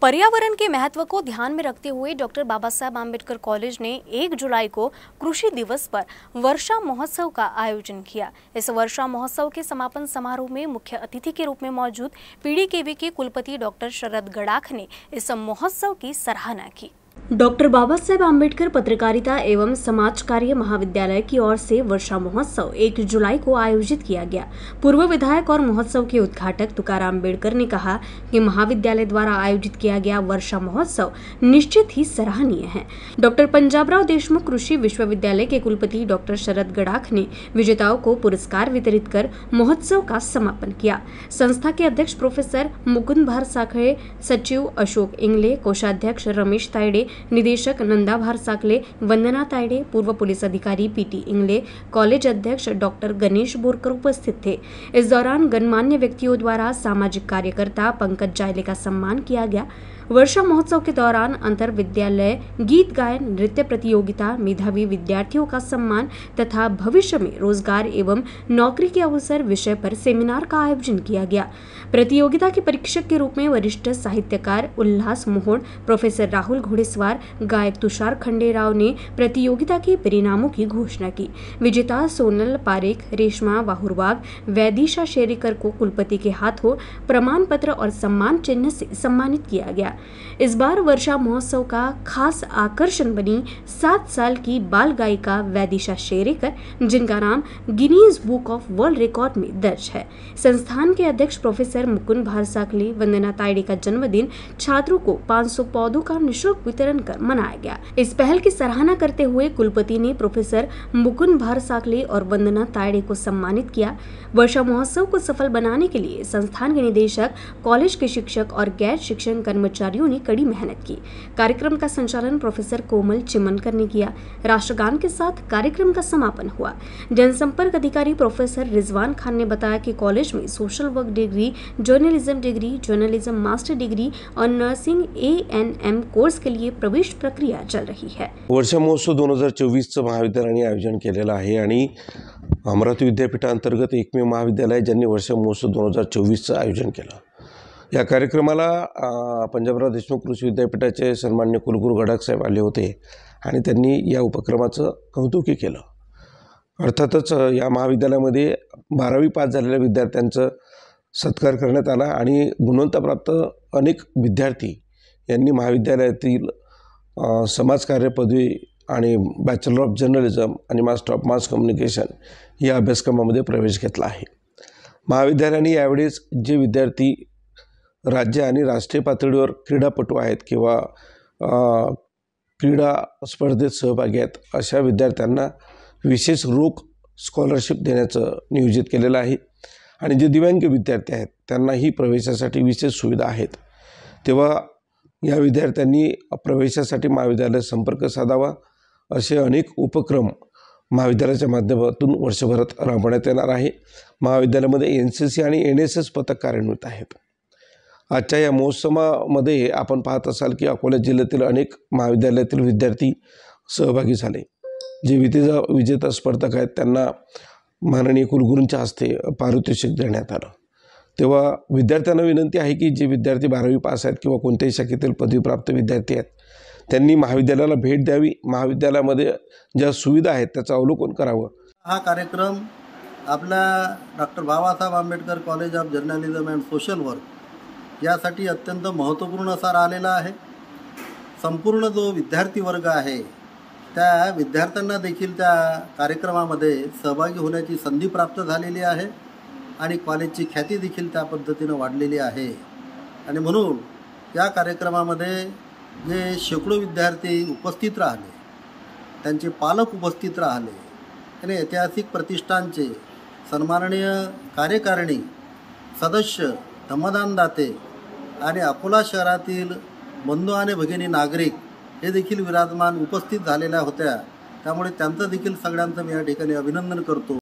पर्यावरण के महत्व को ध्यान में रखते हुए डॉक्टर बाबा साहब आम्बेडकर कॉलेज ने 1 जुलाई को कृषि दिवस पर वर्षा महोत्सव का आयोजन किया। इस वर्षा महोत्सव के समापन समारोह में मुख्य अतिथि के रूप में मौजूद पीडीकेवी के कुलपति डॉक्टर शरद गड़ाख ने इस महोत्सव की सराहना की। डॉक्टर बाबा साहब आम्बेडकर पत्रकारिता एवं समाज कार्य महाविद्यालय की ओर से वर्षा महोत्सव 1 जुलाई को आयोजित किया गया। पूर्व विधायक और महोत्सव के उद्घाटक तुकाराम बेड़कर ने कहा कि महाविद्यालय द्वारा आयोजित किया गया वर्षा महोत्सव निश्चित ही सराहनीय है। डॉक्टर पंजाबराव देशमुख कृषि विश्वविद्यालय के कुलपति डॉक्टर शरद गड़ाख ने विजेताओं को पुरस्कार वितरित कर महोत्सव का समापन किया। संस्था के अध्यक्ष प्रोफेसर मुकुंद भारसाखळे, सचिव अशोक इंगले, कोषाध्यक्ष रमेश तायडे, निदेशक नंदा भारसाखळे, वंदना तायडे, पूर्व पुलिस अधिकारी पीटी इंगले, कॉलेज अध्यक्ष डॉक्टर गणेश बोरकर उपस्थित थे। इस दौरान गणमान्य व्यक्तियों द्वारा सामाजिक कार्यकर्ता पंकज जायले का सम्मान किया गया। वर्षा महोत्सव के दौरान अंतर विद्यालय गीत गायन, नृत्य प्रतियोगिता, मेधावी विद्यार्थियों का सम्मान तथा भविष्य में रोजगार एवं नौकरी के अवसर विषय पर सेमिनार का आयोजन किया गया। प्रतियोगिता के परीक्षक के रूप में वरिष्ठ साहित्यकार उल्लास मोहन, प्रोफेसर राहुल घोड़ेसवार, गायक तुषार खंडेराव ने प्रतियोगिता के परिणामों की घोषणा की। विजेता सोनल पारेख, रेशमा वाहुरबाग, वैदिशा शेरेकर को कुलपति के हाथों प्रमाण पत्र और सम्मान चिन्ह से सम्मानित किया गया। इस बार वर्षा महोत्सव का खास आकर्षण बनी 7 साल की बाल गायिका वैदिशा शेरेकर, जिनका नाम Guinness book of world record में दर्ज है। संस्थान के अध्यक्ष प्रोफेसर मुकुंद भारसाखळे, वंदना तायडे का जन्मदिन छात्रों को 500 पौधों का निःशुल्क वितरण कर मनाया गया। इस पहल की सराहना करते हुए कुलपति ने प्रोफेसर मुकुंद भारसाखळे और वंदना तायडे को सम्मानित किया। वर्षा महोत्सव को सफल बनाने के लिए संस्थान के निदेशक, कॉलेज के शिक्षक और गैर शिक्षण कर्मचारियों ने कड़ी मेहनत की। कार्यक्रम का संचालन प्रोफेसर कोमल चिमनकर ने किया। राष्ट्रगान के साथ कार्यक्रम का समापन हुआ। जनसंपर्क अधिकारी प्रोफेसर रिजवान खान ने बताया कि कॉलेज में social work degree, journalism master degree और नर्सिंग ANM कोर्स के लिए प्रवेश प्रक्रिया चल रही है। वर्षा महोत्सव 2024 महाविद्यालयाने आयोजन केलेलं आहे आणि अमरावती विद्यापीठांतर्गत एकमेव महाविद्यालय ज्यांनी वर्षा महोत्सव 2024 आयोजन केलं। या कार्यक्रमाला पंजाबराव देशमुख कृषी विद्यापीठाचे सन्माननीय कुलगुरू गडाख साहेब आले होते आणि त्यांनी या उपक्रमाचं कौतुक केलं। अर्थातच या महाविद्यालयामध्ये 12वी पास झालेल्या विद्यार्थ्यांचं सत्कार करण्यात आला आणि गुणवत्ताप्राप्त अनेक विद्यार्थी यांनी महाविद्यालयातील समाजकार्य पदवी आणि बॅचलर ऑफ जर्नलिझम आणि मास्टर ऑफ मास कम्युनिकेशन या अभ्यासक्रमामध्ये प्रवेश घेतला आहे। महाविद्यालयाने यावेळेस जे विद्यार्थी राज्य आणि राष्ट्रीय पातळीवर क्रीडापटू आहेत किंवा क्रीडा स्पर्धेत सहभागी आहेत अशा विद्यार्थ्यांना विशेष रोख स्कॉलरशिप देण्याचं नियोजित केलेलं आहे आणि जे दिव्यांग विद्यार्थी आहेत त्यांनाही प्रवेशासाठी विशेष सुविधा आहेत। तेव्हा या विद्यार्थ्यांनी प्रवेशासाठी महाविद्यालयात संपर्क साधावा असे अनेक उपक्रम महाविद्यालयाच्या माध्यमातून वर्षभरात राबवण्यात येणार आहे। महाविद्यालयामध्ये NCC आणि NSS पथक कार्यान्वित आहेत। आजच्या या महोत्सवामध्ये आपण पाहत असाल की अकोला जिल्ह्यातील अनेक महाविद्यालयातील विद्यार्थी सहभागी झाले। जे विजेता स्पर्धक आहेत त्यांना माननीय कुलगुरूंच्या हस्ते पारितोषिक देण्यात आलं। तेव्हा विद्यार्थ्यांना विनंती आहे की जे विद्यार्थी 12वी पास आहेत किंवा कोणत्याही शाखेतील पदवीप्राप्त विद्यार्थी आहेत त्यांनी महाविद्यालयाला भेट द्यावी। महाविद्यालयामध्ये ज्या सुविधा आहेत त्याचं अवलोकन करावं। हा कार्यक्रम आपला doctor Babasaheb Ambedkar college of journalism and social work यासाठी अत्यंत महत्त्वपूर्ण असा राहिलेला आहे। संपूर्ण जो विद्यार्थी वर्ग आहे त्या विद्यार्थ्यांना देखील त्या कार्यक्रमामध्ये सहभागी होण्याची संधी प्राप्त झालेली आहे आणि कॉलेजची ख्याती देखील त्या पद्धतीनं वाढलेली आहे आणि म्हणून या कार्यक्रमामध्ये जे शेकडो विद्यार्थी उपस्थित राहिले, त्यांचे पालक उपस्थित राहिले आणि ऐतिहासिक प्रतिष्ठानचे सन्माननीय कार्यकारिणी सदस्य, धम्मदानदाते आणि अकोला शहरातील बंधू आणि भगिनी नागरिक हे देखील विराजमान उपस्थित झालेल्या होत्या। त्यामुळे त्यांचं देखील सगळ्यांचं मी या ठिकाणी अभिनंदन करतो।